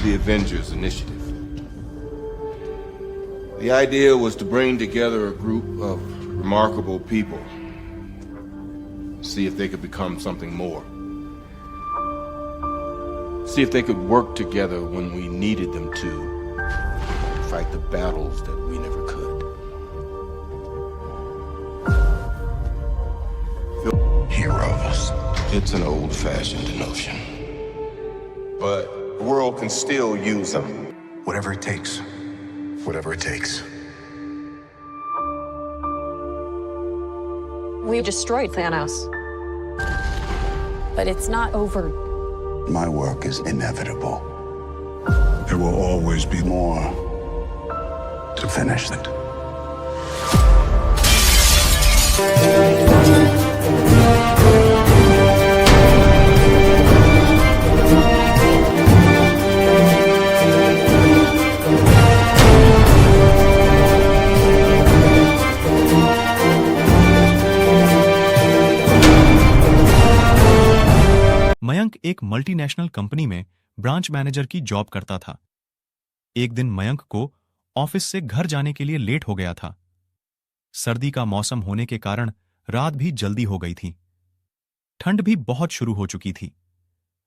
the Avengers Initiative. The idea was to bring together a group of remarkable people, see if they could become something more. See if they could work together when we needed them to, fight the battles that we never could. Heroes. It's an old-fashioned notion. But the world can still use them. Whatever it takes. Whatever it takes. We destroyed Thanos. But it's not over. My work is inevitable. There will always be more to finish it. Mayank एक multinational company में branch manager की job करता था। एक दिन मयंक को office से घर जाने के लिए लेट हो गया था। सर्दी का मौसम होने के कारण रात भी जल्दी हो गई थी। ठंड भी बहुत शुरू हो चुकी थी।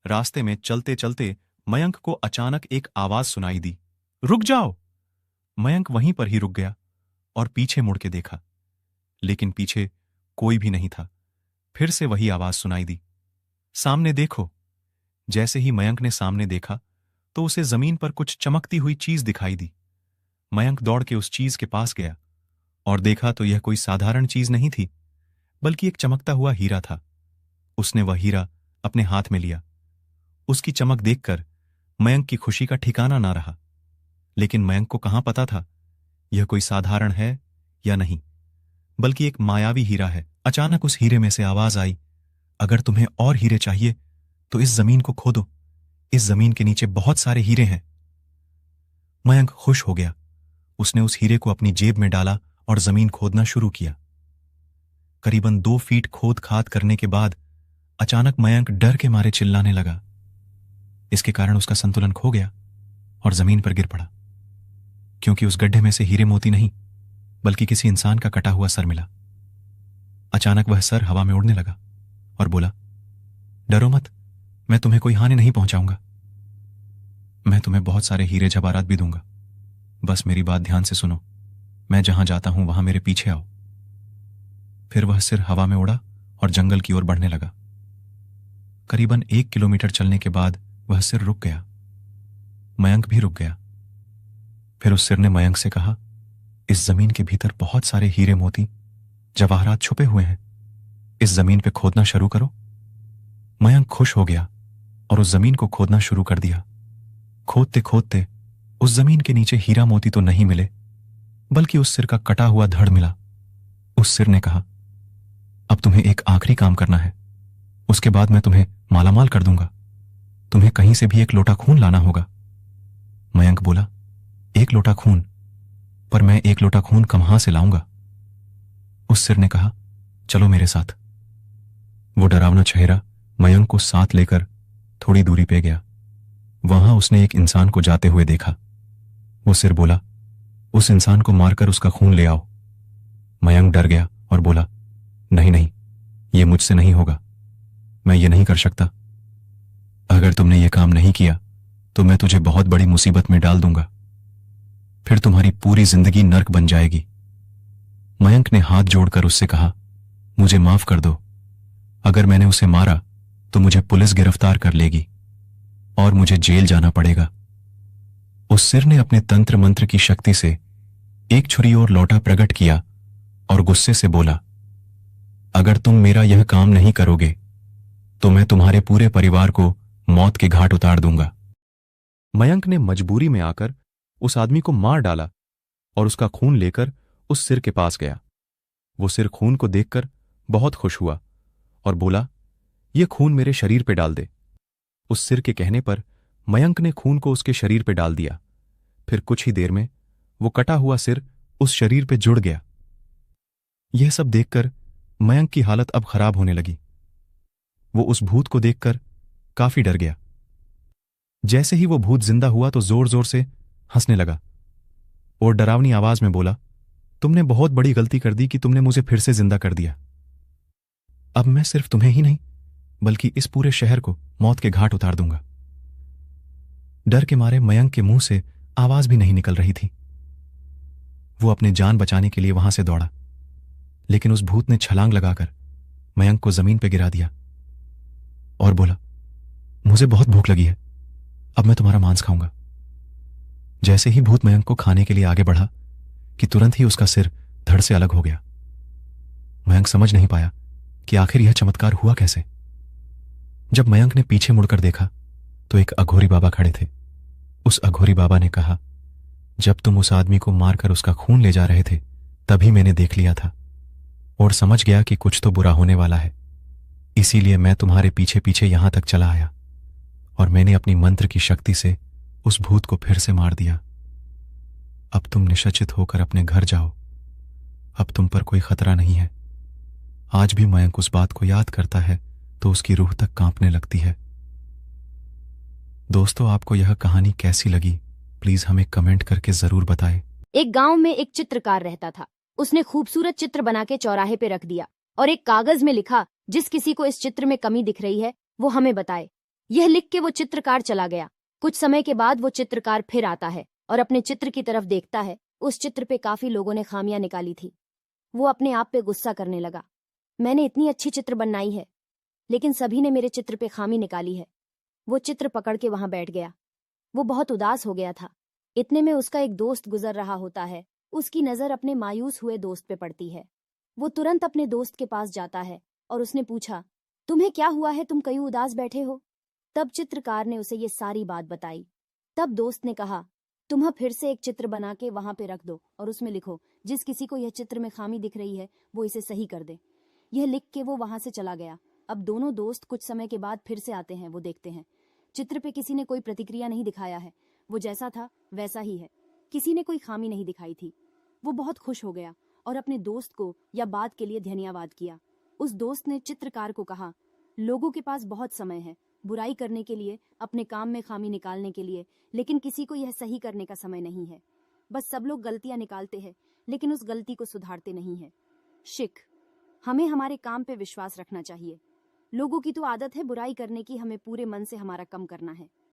रास्ते में चलते चलते मयंक को अचानक एक आवाज सुनाई दी, रुक जाओ। मयंक वहीं पर ही रुक गया और पीछे मुड़ के देखा, लेकिन पीछे कोई भी नहीं था। फिर से वही आवाज सुनाई दी, सामने देखो। जैसे ही मयंक ने सामने देखा तो उसे जमीन पर कुछ चमकती हुई चीज दिखाई दी। मयंक दौड़ के उस चीज के पास गया और देखा तो यह कोई साधारण चीज नहीं थी, बल्कि एक चमकता हुआ हीरा था। उसने वह हीरा अपने हाथ में लिया। उसकी चमक देखकर मयंक की खुशी का ठिकाना ना रहा। लेकिन मयंक को कहां पता था यह कोई साधारण है या नहीं, बल्कि एक मायावी हीरा है। अचानक उस हीरे में से आवाज आई, अगर तुम्हें और हीरे चाहिए तो इस जमीन को खोदो। इस जमीन के नीचे बहुत सारे हीरे हैं। मयंक खुश हो गया। उसने उस हीरे को अपनी जेब में डाला और जमीन खोदना शुरू किया। करीबन 2 फीट खोद खाद करने के बाद अचानक मयंक डर के मारे चिल्लाने लगा। इसके कारण उसका संतुलन खो गया और जमीन पर गिर पड़ा, क्योंकि उस गड्ढे में से हीरे मोती नहीं बल्कि किसी इंसान का कटा हुआ सर मिला। अचानक वह सर हवा में उड़ने लगा और बोला, डरो मत, मैं तुम्हें कोई हानि नहीं पहुंचाऊंगा। मैं तुम्हें बहुत सारे हीरे जवाहरात भी दूंगा। बस मेरी बात ध्यान से सुनो। मैं जहां जाता हूं वहां मेरे पीछे आओ। फिर वह सिर हवा में उड़ा और जंगल की ओर बढ़ने लगा। करीबन 1 किलोमीटर चलने के बाद वह सिर रुक गया। मयंक भी रुक गया। फिर उस सिर ने मयंक से कहा, इस जमीन के भीतर बहुत सारे हीरे मोती जवाहरात छुपे हुए हैं। इस जमीन पे खोदना शुरू करो। मयंक खुश हो गया और उस जमीन को खोदना शुरू कर दिया। खोदते खोदते उस जमीन के नीचे हीरा मोती तो नहीं मिले, बल्कि उस सिर का कटा हुआ धड़ मिला। उस सिर ने कहा, अब तुम्हें एक आखिरी काम करना है, उसके बाद मैं तुम्हें मालामाल कर दूंगा। तुम्हें कहीं से भी 1 लोटा खून लाना होगा। मयंक बोला, 1 लोटा खून? पर मैं 1 लोटा खून कहां से लाऊंगा? उस सिर ने कहा, चलो मेरे साथ। वो डरावना चेहरा मयंक को साथ लेकर थोड़ी दूरी पे गया। वहां उसने एक इंसान को जाते हुए देखा। वो सिर बोला, उस इंसान को मारकर उसका खून ले आओ। मयंक डर गया और बोला, नहीं नहीं, ये मुझसे नहीं होगा। मैं ये नहीं कर सकता। अगर तुमने ये काम नहीं किया तो मैं तुझे बहुत बड़ी मुसीबत में डाल दूंगा। फिर तुम्हारी पूरी जिंदगी नर्क बन जाएगी। मयंक ने हाथ जोड़कर उससे कहा, मुझे माफ कर दो। अगर मैंने उसे मारा तो मुझे पुलिस गिरफ्तार कर लेगी और मुझे जेल जाना पड़ेगा। उस सिर ने अपने तंत्र मंत्र की शक्ति से एक छुरी और लौटा प्रकट किया और गुस्से से बोला, अगर तुम मेरा यह काम नहीं करोगे तो मैं तुम्हारे पूरे परिवार को मौत के घाट उतार दूंगा। मयंक ने मजबूरी में आकर उस आदमी को मार डाला और उसका खून लेकर उस सिर के पास गया। वो सिर खून को देखकर बहुत खुश हुआ और बोला, ये खून मेरे शरीर पे डाल दे। उस सिर के कहने पर मयंक ने खून को उसके शरीर पे डाल दिया। फिर कुछ ही देर में वो कटा हुआ सिर उस शरीर पे जुड़ गया। यह सब देखकर मयंक की हालत अब खराब होने लगी। वो उस भूत को देखकर काफी डर गया। जैसे ही वो भूत जिंदा हुआ तो जोर जोर से हंसने लगा और डरावनी आवाज में बोला, तुमने बहुत बड़ी गलती कर दी कि तुमने मुझे फिर से जिंदा कर दिया। अब मैं सिर्फ तुम्हें ही नहीं बल्कि इस पूरे शहर को मौत के घाट उतार दूंगा। डर के मारे मयंक के मुंह से आवाज भी नहीं निकल रही थी। वो अपने जान बचाने के लिए वहां से दौड़ा, लेकिन उस भूत ने छलांग लगाकर मयंक को जमीन पर गिरा दिया और बोला, मुझे बहुत भूख लगी है, अब मैं तुम्हारा मांस खाऊंगा। जैसे ही भूत मयंक को खाने के लिए आगे बढ़ा कि तुरंत ही उसका सिर धड़ से अलग हो गया। मयंक समझ नहीं पाया कि आखिर यह चमत्कार हुआ कैसे। जब मयंक ने पीछे मुड़कर देखा तो एक अघोरी बाबा खड़े थे। उस अघोरी बाबा ने कहा, जब तुम उस आदमी को मारकर उसका खून ले जा रहे थे तभी मैंने देख लिया था और समझ गया कि कुछ तो बुरा होने वाला है, इसीलिए मैं तुम्हारे पीछे पीछे यहां तक चला आया और मैंने अपनी मंत्र की शक्ति से उस भूत को फिर से मार दिया। अब तुम निश्चित होकर अपने घर जाओ, अब तुम पर कोई खतरा नहीं है। आज भी मयंक उस बात को याद करता है तो उसकी रूह तक कांपने लगती है। दोस्तों, आपको यह कहानी कैसी लगी प्लीज हमें कमेंट करके जरूर बताएं। एक गांव में एक चित्रकार रहता था। उसने खूबसूरत चित्र बना के चौराहे पे रख दिया और एक कागज में लिखा, जिस किसी को इस चित्र में कमी दिख रही है वो हमें बताए। यह लिख के वो चित्रकार चला गया। कुछ समय के बाद वो चित्रकार फिर आता है और अपने चित्र की तरफ देखता है। उस चित्र पे काफी लोगों ने खामियां निकाली थी। वो अपने आप पे गुस्सा करने लगा, मैंने इतनी अच्छी चित्र बनाई है लेकिन सभी ने मेरे चित्र पे खामी निकाली है। वो चित्र पकड़ के वहां बैठ गया। वो बहुत उदास हो गया था। इतने में उसका एक दोस्त गुजर रहा होता है। उसकी नजर अपने मायूस हुए दोस्त पे पड़ती है। वो तुरंत अपने दोस्त के पास जाता है और उसने पूछा, तुम्हें क्या हुआ है, तुम कहीं उदास बैठे हो? तब चित्रकार ने उसे ये सारी बात बताई। तब दोस्त ने कहा, तुम्हें फिर से एक चित्र बना के वहां पे रख दो और उसमें लिखो, जिस किसी को यह चित्र में खामी दिख रही है वो इसे सही कर दे। यह लिख के वो वहां से चला गया। अब दोनों दोस्त कुछ समय के बाद फिर से आते हैं। वो देखते हैं चित्र पे किसी ने कोई प्रतिक्रिया नहीं दिखाया है, वो जैसा था वैसा ही है, किसी ने कोई खामी नहीं दिखाई थी। वो बहुत खुश हो गया और अपने दोस्त को या बात के लिए धन्यवाद किया। उस दोस्त ने चित्रकार को कहा, लोगों के पास बहुत समय है बुराई करने के लिए, अपने काम में खामी निकालने के लिए, लेकिन किसी को यह सही करने का समय नहीं है। बस सब लोग गलतियां निकालते हैं लेकिन उस गलती को सुधारते नहीं है। शिक, हमें हमारे काम पे विश्वास रखना चाहिए। लोगों की तो आदत है बुराई करने की, हमें पूरे मन से हमारा कम करना है।